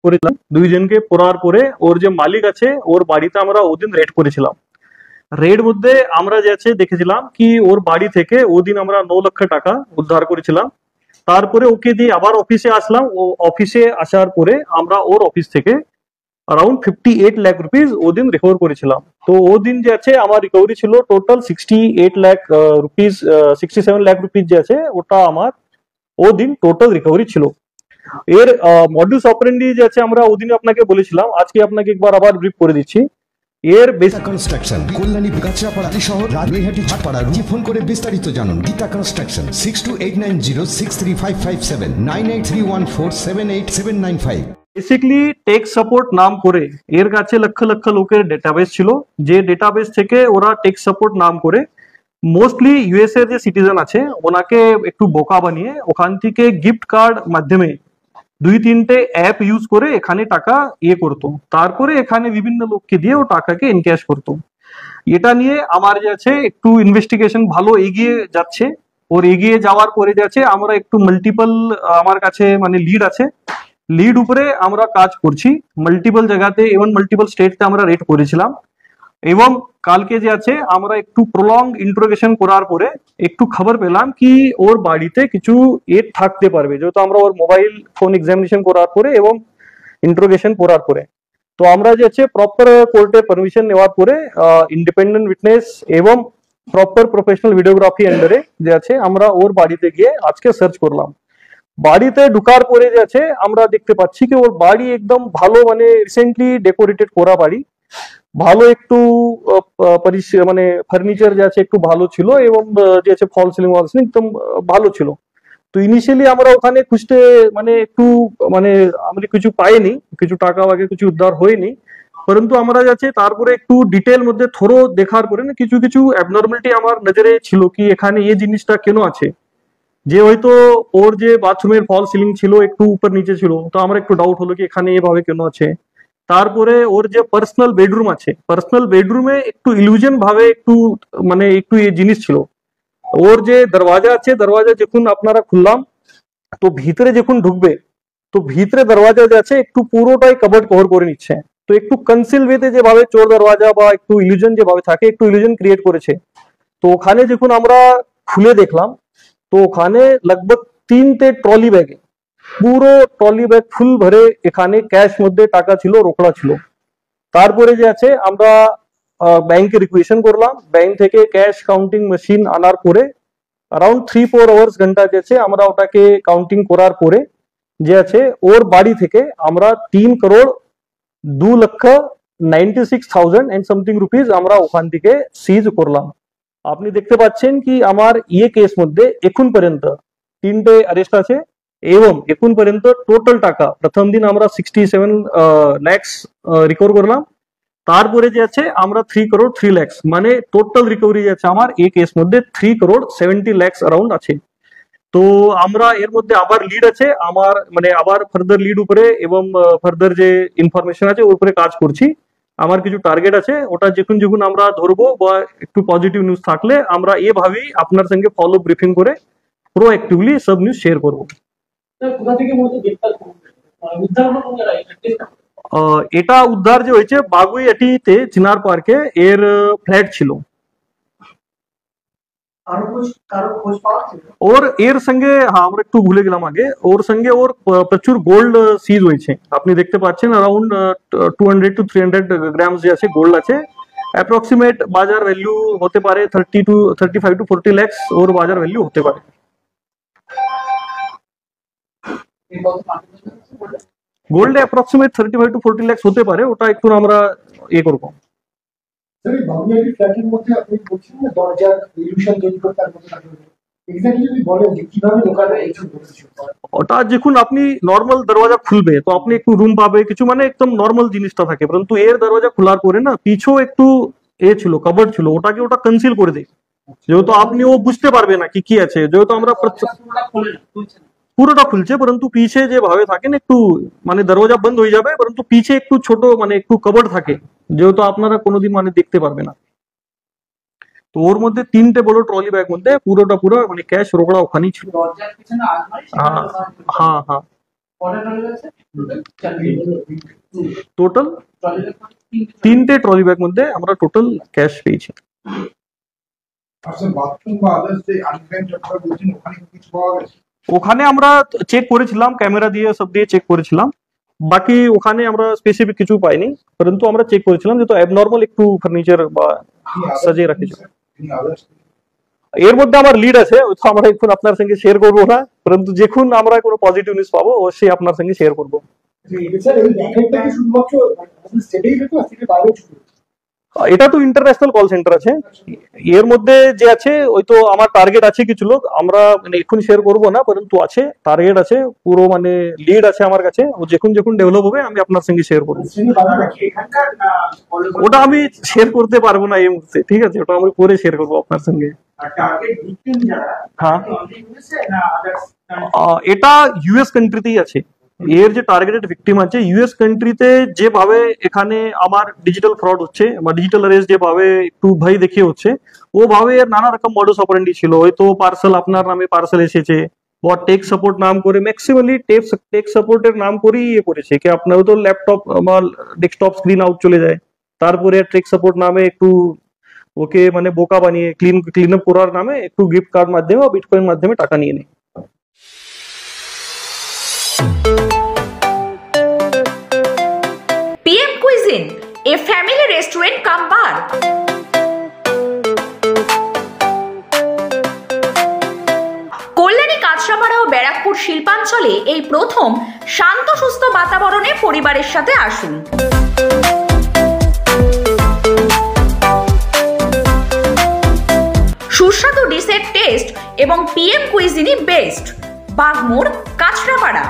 করেছিলাম দুইজনকে পড়ার পরে ওর যে মালিক আছে ওর বাড়িতে আমরা ওদিন রেড করেছিলাম। রেড মধ্যে আমরা যে আছে দেখেছিলাম কি ওর বাড়ি থেকে ওদিন আমরা 9 লক্ষ টাকা উদ্ধার করেছিলাম। তারপরে ওকে দিয়ে আবার অফিসে আসলাম। ও অফিসে আসার পরে আমরা ওর অফিস থেকে अराउंड 58 लाख रुपीज वो दिन रिकवर করেছিলাম। তো ও দিন যে আছে আমার রিকভারি ছিল total 68 lakh rupees, 67 lakh rupees যে আছে ওটা আমার ও দিন টোটাল রিকভারি ছিল। এর মডুস অপারেন্ডি যে আছে আমরা ওদিন আপনাকে বলেছিলাম, আজকে আপনাকে একবার আবার ব্রিফ করে দিচ্ছি। এর গীতা কনস্ট্রাকশন, কল্যাণী গাছড়াপাড়া শহর, রাজনৈহাটি ছাপাড়া। ফোন করে বিস্তারিত জানুন। Gita construction 6289063557 9831478795। Basically take support নাম করে এর কাছে লক্ষ লক্ষ লোকের ডেটাবেস ছিল, যে ডেটাবেস থেকে ওরা টেক সাপোর্ট নাম করে মোস্টলি ইউএস এর যে সিটিজেন আছে ওনাকে একটু বোকা বানিয়ে ওখান থেকে গিফট কার্ড মাধ্যমে 2-3টে অ্যাপ ইউজ করে এখানে টাকা ইয়ে করতো, তারপরে এখানে বিভিন্ন লোককে দিয়ে ও টাকাকে এনক্যাশ করতো। এটা নিয়ে আমার যে আছে একটু ইনভেস্টিগেশন ভালো এগিয়ে যাচ্ছে। ওর এগিয়ে যাওয়ার পরে যাচ্ছে আমরা একটু মাল্টিপল আমার কাছে মানে লিড আছে, লিড উপরে আমরা কাজ করছি মাল্টিপল জায়গাতে, এবং মাল্টিপল স্টেটতে আমরা রেড করেছিলাম। এবং কালকে যে আছে আমরা একটু প্রলং ইন্টারোগেশন করার পরে একটু খবর পেলাম কি ওর বাড়িতে কিছু এড থাকতে পারবে, যেহেতু আমরা ওর মোবাইল ফোন এক্সামিনেশন করার পরে এবং ইন্টারোগেশন করার পরে। তো আমরা যে আছে প্রপার কোর্টে পারমিশন নেওয়ার পরে ইন্ডিপেন্ডেন্ট উইটনেস এবং প্রপার প্রফেশনাল ভিডিওগ্রাফি আন্ডারে যে আছে আমরা ওর বাড়িতে গিয়ে আজকে সার্চ করলাম। বাড়িতে ঢুকার পরে যে আছে আমরা দেখতে পাচ্ছি কি ওর বাড়ি একদম ভালো মানে রিসেন্টলি ডেকোরেটেড করা বাড়ি, ভালো একটু মানে ফার্নিচার যে আছে একটু ভালো ছিল, এবং যে আছে ফল সিলিং ওয়াল সিলিং একদম ভালো ছিল। তো ইনিশিয়ালি আমরা ওখানে খুঁজতে মানে একটু মানে আমরা কিছু পাইনি, কিছু টাকা আগে কিছু উদ্ধার হয়নি, পরন্তু আমরা যাচ্ছে তারপরে একটু ডিটেল মধ্যে থরো দেখার পরে না কিছু কিছু অ্যাবনর্মালিটি আমার নজরে ছিল কি এখানে এই জিনিসটা কেন আছে, যে হয়তো ওর যে বাথরুমের ফল সিলিং ছিল একটু উপর নিচে ছিল, তো আমার একটু ডাউট হলো কি এখানে এভাবে কেন আছে। তারপরে ওর যে পার্সোনাল বেডরুম আছে, পার্সোনাল বেডরুমে একটু ইলিউশন ভাবে একটু মানে একটু এই জিনিস ছিল। ওর যে দরওয়াজা আছে, দরওয়াজা যখন আপনারা খুললাম তো ভিতরে যখন ঢুকবে তো ভিতরে দরওয়াজা যে আছে একটু পুরোটাই কভার কভার করে নিচ্ছে। তো একটু কনসিল ওয়েতে যেভাবে চোর দরওয়াজা বা একটু ইলিউশন যেভাবে থাকে একটু ইলিউশন ক্রিয়েট করেছে। তো ওখানে যখন আমরা খুলে দেখলাম তো ওখানে लगभग 3টে ট্রলি ব্যাগে পুরো ট্রলি ব্যাগ ফুল ভরে এখানে ক্যাশ মধ্যে টাকা ছিল, রোকড়া ছিল। তারপরে যে আছে আমরা ব্যাংকে রিকুয়েশন করলাম, ব্যাংক থেকে ক্যাশ কাউন্টিং মেশিন আনার পরে अराउंड 3-4 আওয়ার্স ঘন্টা গেছে আমরা ওটাকে কাউন্টিং করার পরে যে আছে ওর বাড়ি থেকে আমরা 3,02,96,000 এন্ড সামথিং রুপিস আমরা ওখান থেকে সিজ করলাম। আপনি দেখতে পাচ্ছেন কি আমার ইয়ে কেস মধ্যে এখন পর্যন্ত 3টে অ্যারেস্ট আছে, এবং এখন পর্যন্ত টোটাল টাকা প্রথম দিন আমরা 67 lakhs রিকভার করলাম, তারপরে যে আছে আমরা 3 crore 3 lakhs মানে টোটাল রিকভারি যে আছে আমার এই কেস মধ্যে 3 crore 70 lakhs अराउंड আছে। তো আমরা এর মধ্যে আবার লিড আছে আমার মানে আবার ফার্দার লিড উপরে এবং ফার্দার যে ইনফরমেশন আছে ওর উপরে কাজ করছি। আমার কিছু টার্গেট আছে, ওটা যখন যখন আমরা ধরবো বা একটু পজিটিভ নিউজ থাকলে আমরা এভাবেই আপনার সঙ্গে ফলো ব্রিফিং করে প্রোঅ্যাক্টিভলি সব নিউজ শেয়ার করবো। এটা উদ্ধার যে হয়েছে বাগুইআটিতে চিনার পার্কে এর ফ্ল্যাট ছিল। ওর এর সঙ্গে হ্যাঁ আমরা একটু ভুলে গেলাম আগে, ওর সঙ্গে ওর প্রচুর গোল্ড সিজ হয়েছে। আপনি দেখতে পাচ্ছেন अराउंड 200 to 300 গ্রাম যে আছে গোল্ড আছে। অ্যাপ্রক্সিমেট বাজার ভ্যালু হতে পারে 35 to 40 lakhs ওর বাজার ভ্যালু হতে পারে। গোল্ড অ্যাপ্রক্সিমেট 35 to 40 lakhs হতে পারে, ওটা একটু আমরা ইয়ে করবো। ওটা যখন আপনি নর্মাল দরওয়াজা খুলবে তো আপনি একটু রুম পাবে কিছু মানে একদম নর্মাল জিনিসটা থাকে, পরন্তু এর দরওয়াজা খোলার পরে না পিছু একটু এ ছিল কভার ছিল, ওটাকে ওটা কনসিল করে দেয়, যেহেতু আপনি ও বুঝতে পারবে না কি কি আছে, যেহেতু আমরা পুরোটা খুলছে পরন্তু পিছে যে ভাবে থাকে না একটু মানে দরওয়াজা বন্ধ হয়ে যাবে পরন্তু পিছে একটু ছোট মানে একটু কভার থাকে, যেহেতু আপনারা কোনোদিন মানে দেখতে পারবে না। তো ওর মধ্যে 3টে বড় ট্রলি ব্যাগ মধ্যে পুরোটা পুরো মানে ক্যাশ রোকড়া ওখানেই ছিল। হ্যাঁ হ্যাঁ হ্যাঁ টোটাল 3টে ট্রলি ব্যাগ মধ্যে আমরা টোটাল ক্যাশ পেয়েছি। ওখানে আমরা চেক করেছিলাম, ক্যামেরা দিয়ে সব দিয়ে চেক করেছিলাম, বাকি ওখানে আমরা স্পেসিফিক কিছু পাইনি, পরন্তু আমরা চেক করেছিলাম যেহেতু অ্যাবনর্মাল একটু ফার্নিচার বা সাজিয়ে রাখেছিল। এর মধ্যে আমার লিড আছে, ওইটা আমরা এখন আপনার সঙ্গে শেয়ার করবো না, পরন্তু যখন আমরা কোনো পজিটিভ নিউজ পাবো অবশ্যই আপনার সঙ্গে শেয়ার করবো। এটা তো ইন্টারন্যাশনাল কল সেন্টার আছে, এর মধ্যে যে আছে ওই তো আমার টার্গেট আছে কিছু লোক, আমরা মানে এখন শেয়ার করবো না, পরন্তু আছে টার্গেট আছে পুরো, মানে লিড আছে আমার কাছে, ও যখন যখন ডেভেলপ হবে আমি আপনার সঙ্গে শেয়ার করবো। ওটা আমি শেয়ার করতে পারবো না এই মুহূর্তে, ঠিক আছে, ওটা আমি পরে শেয়ার করবো আপনার সঙ্গে। হ্যাঁ, এটা ইউএস কান্ট্রিতেই আছে, এর যে টার্গেটেড ভিকটিম আছে ইউএস কান্ট্রিতে, যেভাবে এখানে আমার ডিজিটাল ফ্রড হচ্ছে বা ডিজিটাল অ্যারেস্ট যেভাবে একটু ভয় দেখিয়ে হচ্ছে, ওভাবে এর নানা রকম মডাস অপারেন্ডি ছিল। হয়তো পার্সেল আপনার নামে পার্সেল এসেছে, বা টেক সাপোর্ট নাম করে, ম্যাক্সিমালি টেক সাপোর্টের নাম করেই ইয়ে করেছে কি আপনার হয়তো ল্যাপটপ বা ডেস্কটপ স্ক্রিন আউট চলে যায়, তারপরে টেক সাপোর্ট নামে একটু ওকে মানে বোকা বানিয়ে ক্লিন আপ করার নামে একটু গিফট কার্ড মাধ্যমে বা বিটকয়েন মাধ্যমে টাকা নিয়ে নেয়। PM Cuisine, a family restaurant come bar. Kalyani, Kanchrapara ও ব্যারাকপুর শিল্পাঞ্চলে এই প্রথম শান্ত সুস্থ বাতাবরণে পরিবারের সাথে আসুন। সুস্বাদু ডিশের টেস্ট এবং PM Cuisine best, Bagmor, Kanchrapara.